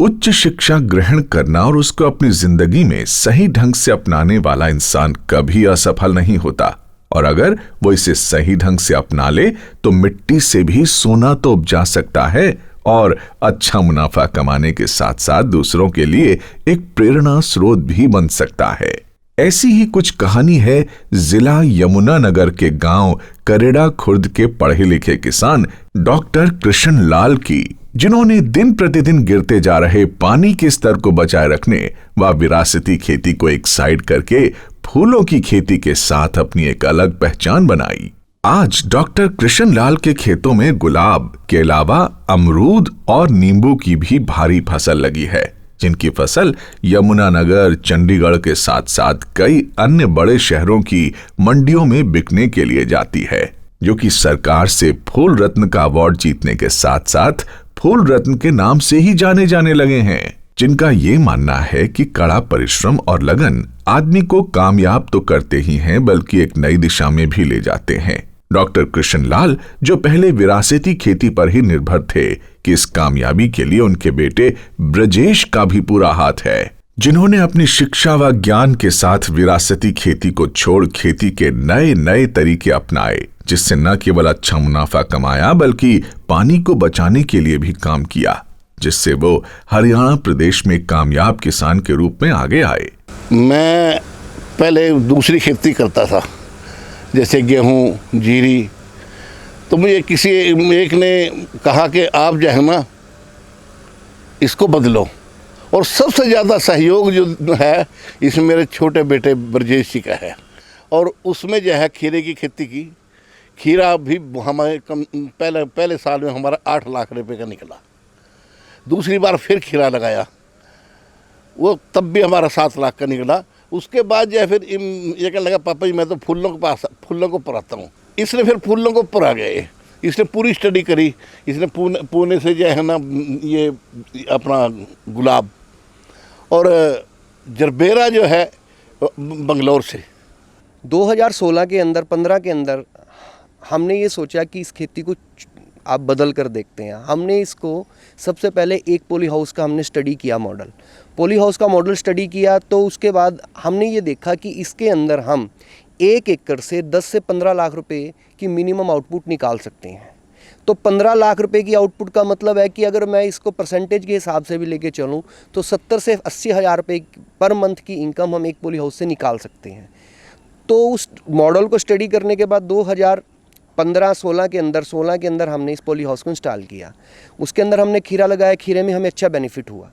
उच्च शिक्षा ग्रहण करना और उसको अपनी जिंदगी में सही ढंग से अपनाने वाला इंसान कभी असफल नहीं होता, और अगर वो इसे सही ढंग से अपना ले तो मिट्टी से भी सोना तो उपजा सकता है और अच्छा मुनाफा कमाने के साथ साथ दूसरों के लिए एक प्रेरणा स्रोत भी बन सकता है। ऐसी ही कुछ कहानी है जिला यमुनानगर के गांव करेड़ा खुर्द के पढ़े लिखे किसान डॉक्टर कृष्ण लाल की, जिन्होंने दिन प्रतिदिन गिरते जा रहे पानी के स्तर को बचाए रखने व विरासती खेती को एक साइड करके फूलों की खेती के साथ अपनी एक अलग पहचान बनाई। आज डॉक्टर कृष्ण लाल के खेतों में गुलाब के अलावा अमरूद और नींबू की भी भारी फसल लगी है, जिनकी फसल यमुनानगर, चंडीगढ़ के साथ साथ कई अन्य बड़े शहरों की मंडियों में बिकने के लिए जाती है, जो कि सरकार से फूल रत्न का अवार्ड जीतने के साथ साथ फूल रत्न के नाम से ही जाने जाने लगे हैं, जिनका ये मानना है कि कड़ा परिश्रम और लगन आदमी को कामयाब तो करते ही हैं बल्कि एक नई दिशा में भी ले जाते हैं। डॉक्टर कृष्ण लाल, जो पहले विरासती खेती पर ही निर्भर थे, कि इस कामयाबी के लिए उनके बेटे ब्रजेश का भी पूरा हाथ है, जिन्होंने अपनी शिक्षा व ज्ञान के साथ विरासती खेती को छोड़ खेती के नए नए तरीके अपनाए, जिससे न केवल अच्छा मुनाफा कमाया बल्कि पानी को बचाने के लिए भी काम किया, जिससे वो हरियाणा प्रदेश में कामयाब किसान के रूप में आगे आए। मैं पहले दूसरी खेती करता था, जैसे गेहूँ, जीरी। तो मुझे किसी एक ने कहा कि आप जो है ना इसको बदलो, और सबसे ज़्यादा सहयोग जो है इसमें मेरे छोटे बेटे ब्रजेश जी का है। और उसमें जो है खीरे की खेती की। खीरा भी हमारे पहले साल में हमारा 8 लाख रुपए का निकला। दूसरी बार फिर खीरा लगाया, वो तब भी हमारा 7 लाख का निकला। उसके बाद जो है फिर ये कहने लगा, पापा जी मैं तो फूलों को पढ़ाता हूँ। इसने फिर फूलों को पढ़ा गए, इसने पूरी स्टडी करी। इसने पुणे से जो है ना ये अपना गुलाब, और जरबेरा जो है बंगलौर से। 2016 के अंदर 15 के अंदर हमने ये सोचा कि इस खेती को आप बदल कर देखते हैं। हमने इसको सबसे पहले एक पॉली हाउस का हमने स्टडी किया, मॉडल पॉली हाउस का मॉडल स्टडी किया। तो उसके बाद हमने ये देखा कि इसके अंदर हम 1 एकड़ से 10 से 15 लाख रुपए की मिनिमम आउटपुट निकाल सकते हैं। तो 15 लाख रुपए की आउटपुट का मतलब है कि अगर मैं इसको परसेंटेज के हिसाब से भी लेके चलूँ तो 70 से 80 हज़ार रुपये पर मंथ की इनकम हम एक पॉली हाउस से निकाल सकते हैं। तो उस मॉडल को स्टडी करने के बाद 2015-16 के अंदर हमने इस पॉली हाउस को इंस्टॉल किया। उसके अंदर हमने खीरा लगाया, खीरे में हमें अच्छा बेनिफिट हुआ।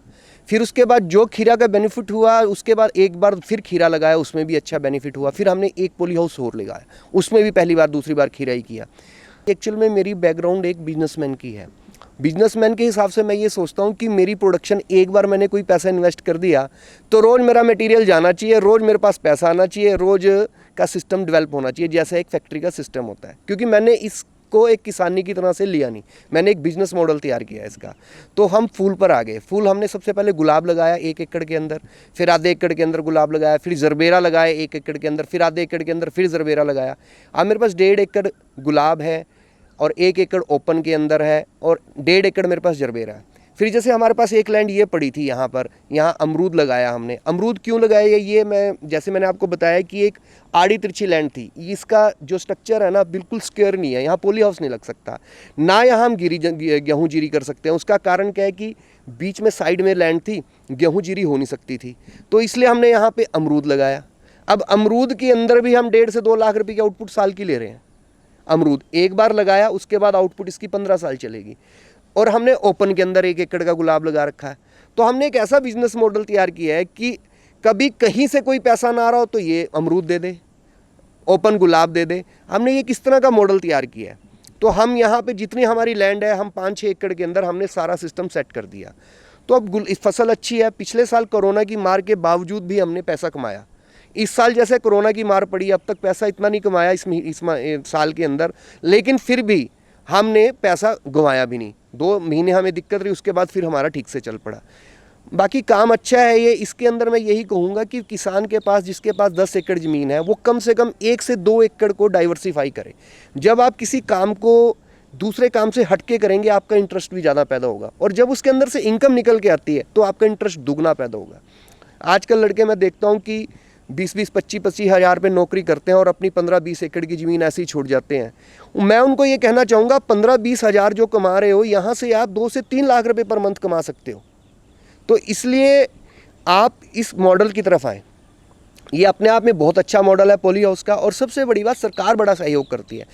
फिर उसके बाद जो खीरा का बेनिफिट हुआ, उसके बाद एक बार फिर खीरा लगाया, उसमें भी अच्छा बेनिफिट हुआ। फिर हमने एक पॉली हाउस और लगाया, उसमें भी पहली बार दूसरी बार खीरा ही किया। एक्चुअल में मेरी बैकग्राउंड एक बिजनेसमैन की है। बिजनेसमैन के हिसाब से मैं ये सोचता हूँ कि मेरी प्रोडक्शन, एक बार मैंने कोई पैसा इन्वेस्ट कर दिया तो रोज़ मेरा मटेरियल जाना चाहिए, रोज़ मेरे पास पैसा आना चाहिए, रोज़ का सिस्टम डेवलप होना चाहिए, जैसा एक फैक्ट्री का सिस्टम होता है। क्योंकि मैंने इसको एक किसानी की तरह से लिया नहीं, मैंने एक बिजनेस मॉडल तैयार किया इसका। तो हम फूल पर आ गए। फूल हमने सबसे पहले गुलाब लगाया 1 एकड़ के अंदर, फिर आधे एकड़ के अंदर गुलाब लगाया, फिर जरबेरा लगाया 1 एकड़ के अंदर, फिर आधे एकड़ के अंदर फिर जरबेरा लगाया। अब मेरे पास 1.5 एकड़ गुलाब है और 1 एकड़ ओपन के अंदर है और 1.5 एकड़ मेरे पास जरबेरा है। फिर जैसे हमारे पास एक लैंड ये पड़ी थी यहाँ पर, यहाँ अमरूद लगाया हमने। अमरूद क्यों लगाया, ये मैंने आपको बताया कि एक आड़ी तिरछी लैंड थी। इसका जो स्ट्रक्चर है ना बिल्कुल स्क्वायर नहीं है, यहाँ पॉली हाउस नहीं लग सकता, ना यहाँ हम गेहूँ जीरी कर सकते हैं। उसका कारण क्या है कि बीच में साइड में लैंड थी, गेहूँ जीरी हो नहीं सकती थी, तो इसलिए हमने यहाँ पर अमरूद लगाया। अब अमरूद के अंदर भी हम 1.5 से 2 लाख रुपये की आउटपुट साल की ले रहे हैं। अमरूद एक बार लगाया, उसके बाद आउटपुट इसकी 15 साल चलेगी। और हमने ओपन के अंदर 1 एकड़ का गुलाब लगा रखा है। तो हमने एक ऐसा बिजनेस मॉडल तैयार किया है कि कभी कहीं से कोई पैसा ना आ रहा हो तो ये अमरूद दे दे, ओपन गुलाब दे दे। हमने ये किस तरह का मॉडल तैयार किया है। तो हम यहाँ पे जितनी हमारी लैंड है, हम 5-6 एकड़ के अंदर हमने सारा सिस्टम सेट कर दिया। तो अब इस फसल अच्छी है। पिछले साल कोरोना की मार के बावजूद भी हमने पैसा कमाया। इस साल जैसे कोरोना की मार पड़ी, अब तक पैसा इतना नहीं कमाया इस साल के अंदर, लेकिन फिर भी हमने पैसा गंवाया भी नहीं। 2 महीने हमें दिक्कत रही, उसके बाद फिर हमारा ठीक से चल पड़ा। बाकी काम अच्छा है ये। इसके अंदर मैं यही कहूँगा कि किसान के पास, जिसके पास 10 एकड़ ज़मीन है, वो कम से कम 1 से 2 एकड़ को डाइवर्सिफाई करे। जब आप किसी काम को दूसरे काम से हटके करेंगे, आपका इंटरेस्ट भी ज़्यादा पैदा होगा, और जब उसके अंदर से इनकम निकल के आती है तो आपका इंटरेस्ट दुगना पैदा होगा। आजकल लड़के मैं देखता हूँ कि 20-20, 25-25 हज़ार पे नौकरी करते हैं और अपनी 15-20 एकड़ की ज़मीन ऐसे ही छोड़ जाते हैं। मैं उनको ये कहना चाहूँगा, 15-20 हज़ार जो कमा रहे हो, यहाँ से आप 2 से 3 लाख रुपए पर मंथ कमा सकते हो। तो इसलिए आप इस मॉडल की तरफ आए। ये अपने आप में बहुत अच्छा मॉडल है पॉली हाउस का, और सबसे बड़ी बात, सरकार बड़ा सहयोग करती है।